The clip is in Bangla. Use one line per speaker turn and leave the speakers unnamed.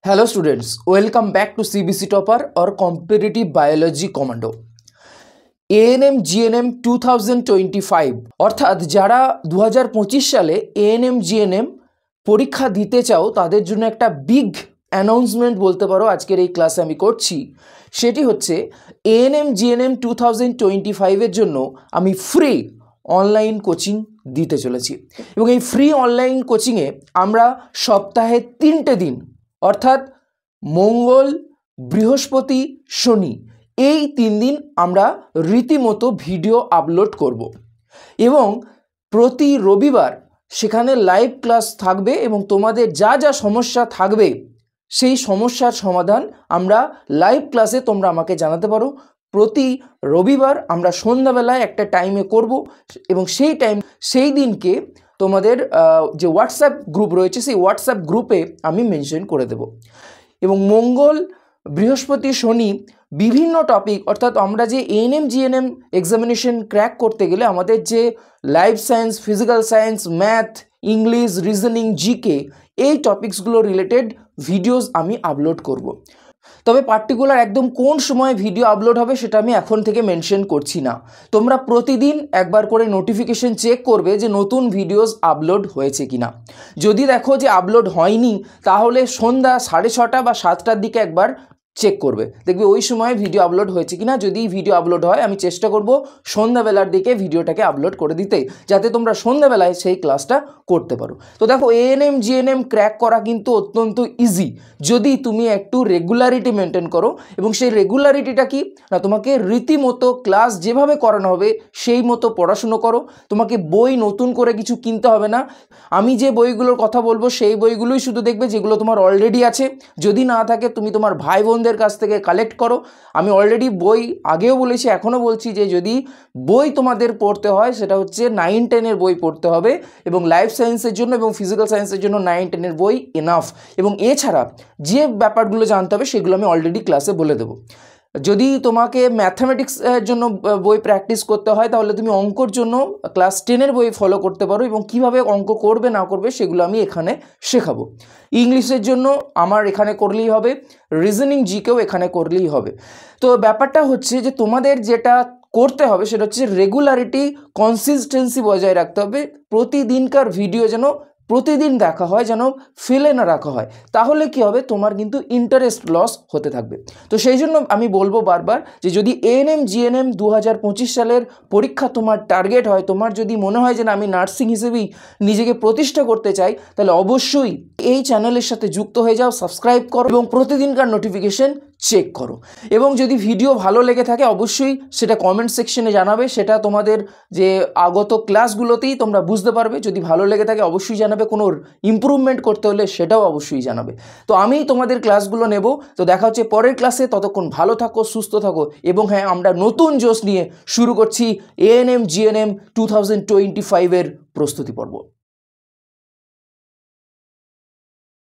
Hello students, welcome back to CBC topper और competitive biology commando ANM GNM 2025 অর্থাৎ যারা 2025 সালে এএনএম জিএনএম পরীক্ষা দিতে চাও তাদের জন্য একটা বিগ অ্যানাউন্সমেন্ট বলতে পারো আজকের এই ক্লাসে আমি করছি। সেটি হচ্ছে এএনএম জিএনএম 2025 এর জন্য আমি ফ্রি অনলাইন কোচিং দিতে চলেছি এবং এই ফ্রি অনলাইন কোচিংয়ে আমরা সপ্তাহে 3টে দিন অর্থাৎ মঙ্গল, বৃহস্পতি, শনি এই 3 দিন আমরা রীতিমতো ভিডিও আপলোড করব এবং প্রতি রবিবার সেখানে লাইভ ক্লাস থাকবে এবং তোমাদের যা যা সমস্যা থাকবে সেই সমস্যার সমাধান আমরা লাইভ ক্লাসে তোমরা আমাকে জানাতে পারো। প্রতি রবিবার আমরা সন্ধ্যাবেলায় একটা টাইমে করব এবং সেই দিনকে তোমাদের যে হোয়াটসঅ্যাপ গ্রুপ রয়েছে সেই হোয়াটসঅ্যাপ গ্রুপে আমি মেনশন করে দেব এবং মঙ্গল, বৃহস্পতি, শনি বিভিন্ন টপিক অর্থাৎ আমরা যে এএনএম জিএনএম এক্সামিনেশন ক্র্যাক করতে গেলে আমাদের যে life science, physical science, math, English, reasoning, GK এই টপিকসগুলো রিলেটেড ভিডিওস আমি আপলোড করব। তবে পার্টিকুলার একদম কোন সময় ভিডিও আপলোড হবে সেটা আমি এখন থেকে মেনশন করছি না। তোমরা প্রতিদিন একবার করে নোটিফিকেশন চেক করবে যে নতুন ভিডিওস আপলোড হয়েছে কিনা। যদি দেখো যে আপলোড হয়নি তাহলে সন্ধ্যা 6:30 বা 7টার দিকে একবার চেক করবে, দেখবে ওই সময় ভিডিও আপলোড হয়েছে কিনা। যদি ভিডিও আপলোড হয় আমি চেষ্টা করব সন্ধ্যাবেলার দিকে ভিডিওটাকে আপলোড করে দিতে, যাতে তোমরা সন্ধ্যাবেলায় সেই ক্লাসটা করতে পারো। তো দেখো এএনএম জিএনএম ক্র্যাক করা কিন্তু অত্যন্ত ইজি যদি তুমি একটু রেগুলারিটি মেনটেন করো। এবং সেই রেগুলারিটিটা কি না, তোমাকে রীতিমতো ক্লাস যেভাবে করানো হবে সেই মতো পড়াশুনো করো। তোমাকে বই নতুন করে কিছু কিনতে হবে না। আমি যে বইগুলোর কথা বলবো সেই বইগুলোই শুধু দেখবে যেগুলো তোমার অলরেডি আছে। যদি না থাকে তুমি তোমার ভাই বোনদের কাছ থেকে কালেক্ট করো। আমি অলরেডি বই আগেও বলেছি, এখনও বলছি যে যদি বই তোমাদের পড়তে হয় সেটা হচ্ছে 9-10 বই পড়তে হবে এবং লাইফ সায়েন্সের জন্য এবং ফিজিক্যাল সায়েন্সের জন্য 9-10 বই এনাফ। এবং এছাড়া যে ব্যাপারগুলো জানতে হবে সেগুলো আমি অলরেডি ক্লাসে বলে দেবো। যদি তোমাকে ম্যাথামেটিক্সের জন্য বই প্র্যাকটিস করতে হয় তাহলে তুমি অঙ্কর জন্য ক্লাস 10 বই ফলো করতে পারো এবং কিভাবে অঙ্ক করবে না করবে সেগুলো আমি এখানে শেখাবো। ইংলিশের জন্য আমার এখানে করলেই হবে, রিজনিং জিকেও এখানে করলেই হবে। তো ব্যাপারটা হচ্ছে যে তোমাদের যেটা করতে হবে সেটা হচ্ছে রেগুলারিটি, কনসিস্টেন্সি বজায় রাখতে হবে। প্রতিদিনকার ভিডিও যেন প্রতিদিন দেখা হয়, যেন ফেলে না রাখা হয়, তাহলে কি হবে তোমার কিন্তু ইন্টারেস্ট লস হতে থাকবে। তো সেই জন্য আমি বলবো বারবার যে যদি এএনএম জিএনএম 2025 সালের পরীক্ষা তোমার টার্গেট হয়, তোমার যদি মনে হয় যে না আমি নার্সিং হিসেবেই নিজেকে প্রতিষ্ঠা করতে চাই, তাহলে অবশ্যই এই চ্যানেলের সাথে যুক্ত হয়ে যাও, সাবস্ক্রাইব করো এবং প্রতিদিনকার নোটিফিকেশন চেক করো। এবং যদি ভিডিও ভালো লেগে থাকে অবশ্যই সেটা কমেন্ট সেকশনে জানাবে, সেটা তোমাদের যে আগত ক্লাসগুলোতেই তোমরা বুঝতে পারবে। যদি ভালো লেগে থাকে অবশ্যই জানাবে, কোনো ইমপ্রুভমেন্ট করতে হলে সেটাও অবশ্যই জানাবে। তো আমি তোমাদের ক্লাসগুলো নেব। তো দেখা হচ্ছে পরের ক্লাসে, ততক্ষণ ভালো থাকো, সুস্থ থাকো এবং হ্যাঁ, আমরা নতুন জোশ নিয়ে শুরু করছি এএনএম জিএনএম 2025 এর প্রস্তুতি পর্ব।